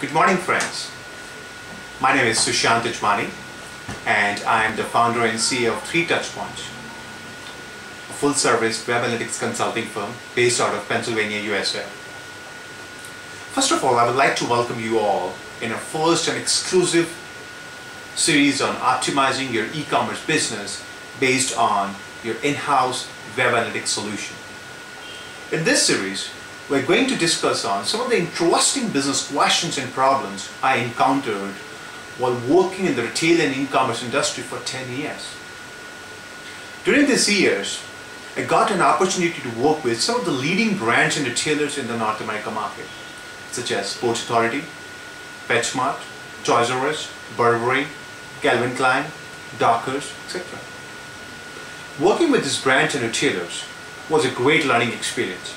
Good morning, friends. My name is Sushant Tijmani, and I am the founder and CEO of 3 Touchpoints, a full-service web analytics consulting firm based out of Pennsylvania, USA. First of all, I would like to welcome you all in our first and exclusive series on optimizing your e-commerce business based on your in-house web analytics solution. In this series, we're going to discuss on some of the interesting business questions and problems I encountered while working in the retail and e-commerce industry for 10 years. During these years, I got an opportunity to work with some of the leading brands and retailers in the North America market, such as Sports Authority, PetSmart, Toys R Us, Burberry, Calvin Klein, Dockers, etc. Working with these brands and retailers was a great learning experience.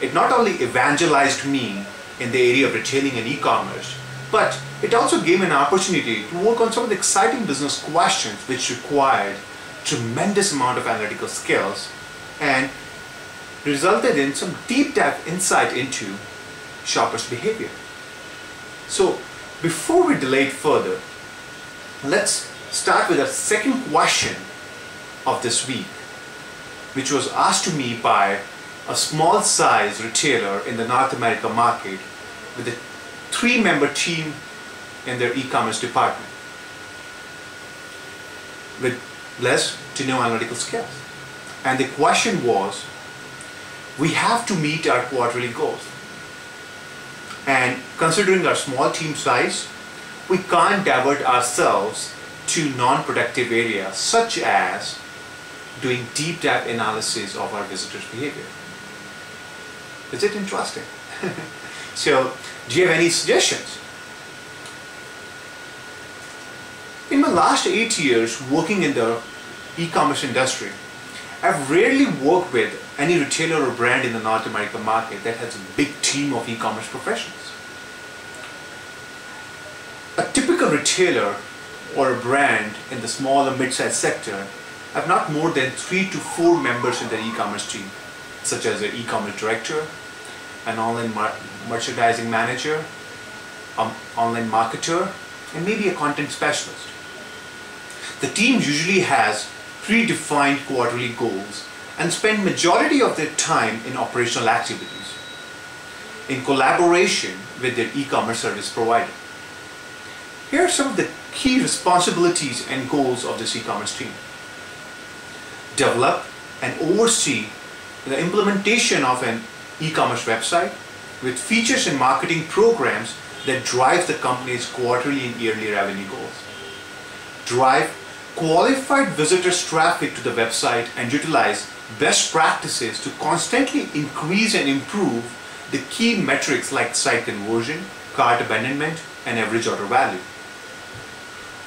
It not only evangelized me in the area of retailing and e-commerce, but it also gave me an opportunity to work on some of the exciting business questions which required tremendous amount of analytical skills and resulted in some deep dive insight into shoppers' behavior. So before we delay it further, let's start with our second question of this week, which was asked to me by a small size retailer in the North America market with a 3-member team in their e-commerce department with less to no analytical skills. And the question was, we have to meet our quarterly goals. And considering our small team size, we can't divert ourselves to non-productive areas such as doing deep dive analysis of our visitors' behavior. Is it interesting? So, do you have any suggestions? In my last 8 years working in the e-commerce industry, I've rarely worked with any retailer or brand in the North America market that has a big team of e-commerce professionals. A typical retailer or a brand in the small or mid-sized sector have not more than 3 to 4 members in their e-commerce team, such as an e-commerce director, an online merchandising manager, an online marketer, and maybe a content specialist. The team usually has predefined quarterly goals and spend majority of their time in operational activities in collaboration with their e-commerce service provider. Here are some of the key responsibilities and goals of this e-commerce team. Develop and oversee the implementation of an e-commerce website with features and marketing programs that drive the company's quarterly and yearly revenue goals. Drive qualified visitors' traffic to the website and utilize best practices to constantly increase and improve the key metrics like site conversion, cart abandonment, and average order value.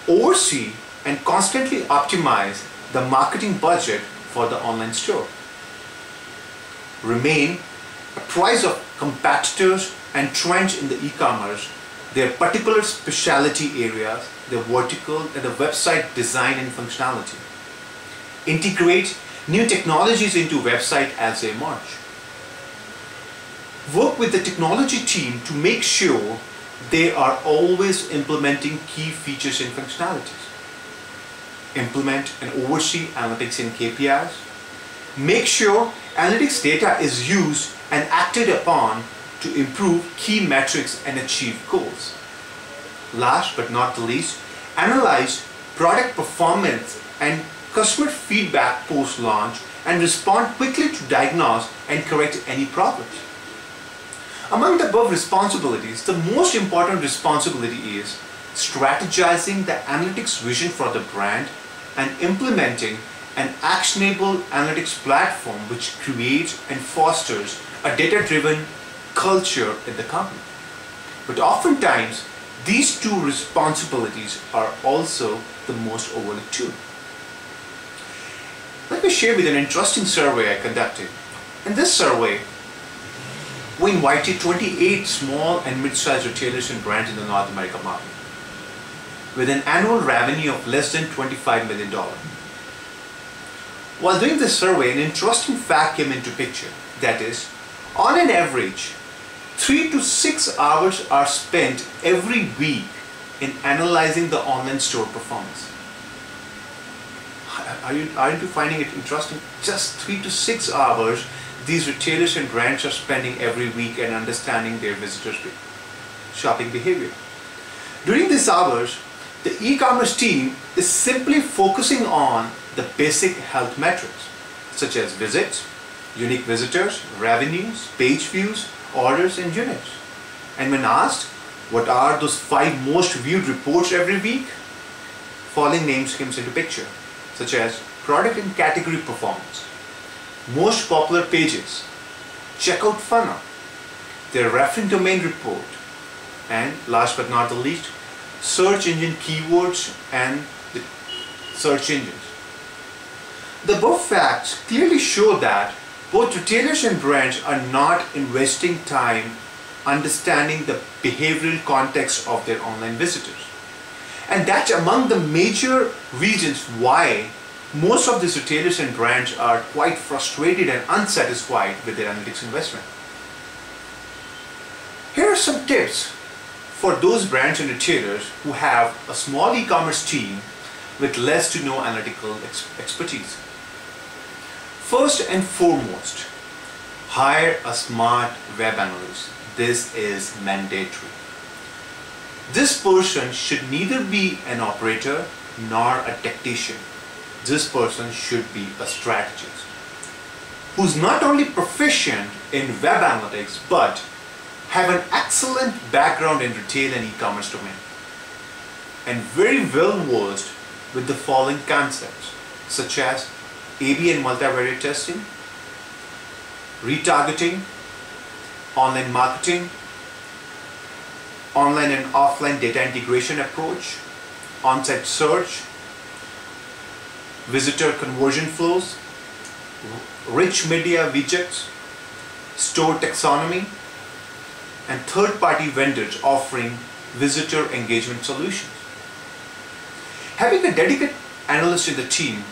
Oversee and constantly optimize the marketing budget for the online store. Remain apprised of competitors and trends in the e-commerce, their particular specialty areas, their vertical and the website design and functionality. Integrate new technologies into website as they emerge. Work with the technology team to make sure they are always implementing key features and functionalities. Implement and oversee analytics and KPIs. Make sure analytics data is used and acted upon to improve key metrics and achieve goals. Last but not the least, analyze product performance and customer feedback post-launch and respond quickly to diagnose and correct any problems. Among the above responsibilities, the most important responsibility is strategizing the analytics vision for the brand and implementing an actionable analytics platform which creates and fosters a data-driven culture in the company. But oftentimes, these two responsibilities are also the most overlooked too. Let me share with you an interesting survey I conducted. In this survey, we invited 28 small and mid-sized retailers and brands in the North America market with an annual revenue of less than $25 million. While doing this survey, an interesting fact came into picture. That is, on an average, 3 to 6 hours are spent every week in analyzing the online store performance. Aren't you finding it interesting? Just 3 to 6 hours these retailers and brands are spending every week in understanding their visitors' shopping behavior. During these hours, the e-commerce team is simply focusing on the basic health metrics such as visits, unique visitors, revenues, page views, orders and units. And when asked what are those 5 most viewed reports every week, following names comes into picture, such as product and category performance, most popular pages, checkout funnel, their referring domain report, and last but not the least, search engine keywords and the search engines. The above facts clearly show that both retailers and brands are not investing time understanding the behavioral context of their online visitors. And that's among the major reasons why most of these retailers and brands are quite frustrated and unsatisfied with their analytics investment. Here are some tips for those brands and retailers who have a small e-commerce team with less to no analytical expertise. First and foremost, hire a smart web analyst. This is mandatory. This person should neither be an operator nor a tactician. This person should be a strategist who's not only proficient in web analytics but have an excellent background in retail and e-commerce domain and very well versed with the following concepts such as A/B and multivariate testing, retargeting, online marketing, online and offline data integration approach, on-site search, visitor conversion flows, rich media widgets, store taxonomy, and third-party vendors offering visitor engagement solutions. Having a dedicated analyst in the team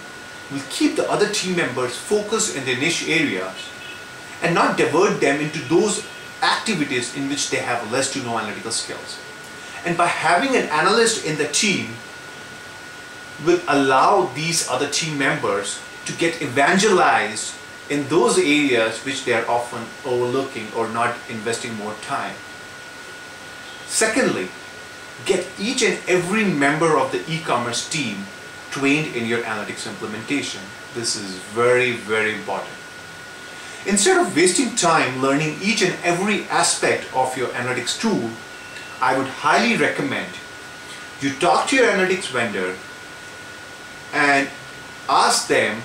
will keep the other team members focused in their niche areas and not divert them into those activities in which they have less to no analytical skills. And by having an analyst in the team will allow these other team members to get evangelized in those areas which they are often overlooking or not investing more time. Secondly, get each and every member of the e-commerce team trained in your analytics implementation. This is very, very important. Instead of wasting time learning each and every aspect of your analytics tool, I would highly recommend you talk to your analytics vendor and ask them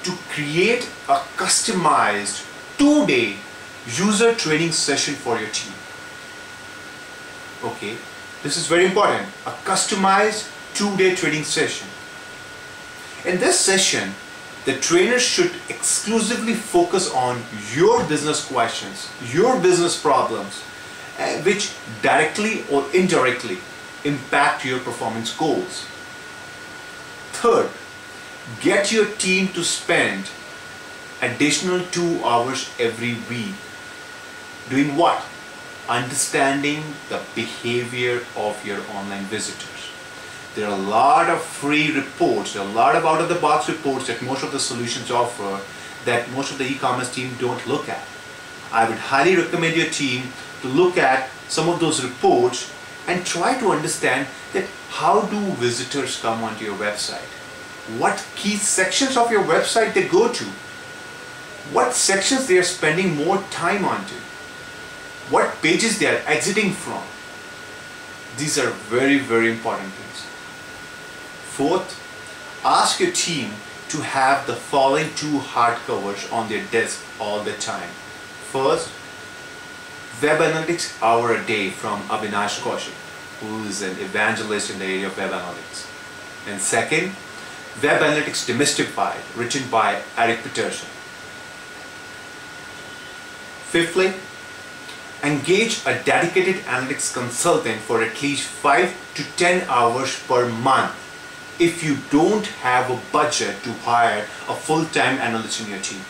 to create a customized 2-day user training session for your team. Okay, this is very important. A customized 2-day training session. In this session, the trainer should exclusively focus on your business questions, your business problems, which directly or indirectly impact your performance goals. Third, get your team to spend additional 2 hours every week. Doing what? Understanding the behavior of your online visitors. There are a lot of free reports, there are a lot of out-of-the-box reports that most of the solutions offer that most of the e-commerce team don't look at. I would highly recommend your team to look at some of those reports and try to understand that how do visitors come onto your website? What key sections of your website they go to? What sections they are spending more time onto? What pages they are exiting from? These are very, very important things. Fourth, ask your team to have the following 2 hardcovers on their desk all the time. First, Web Analytics Hour a Day from Avinash Kaushik, who is an evangelist in the area of web analytics. And second, Web Analytics Demystified, written by Eric Peterson. Fifthly, engage a dedicated analytics consultant for at least 5 to 10 hours per month if you don't have a budget to hire a full-time analyst in your team.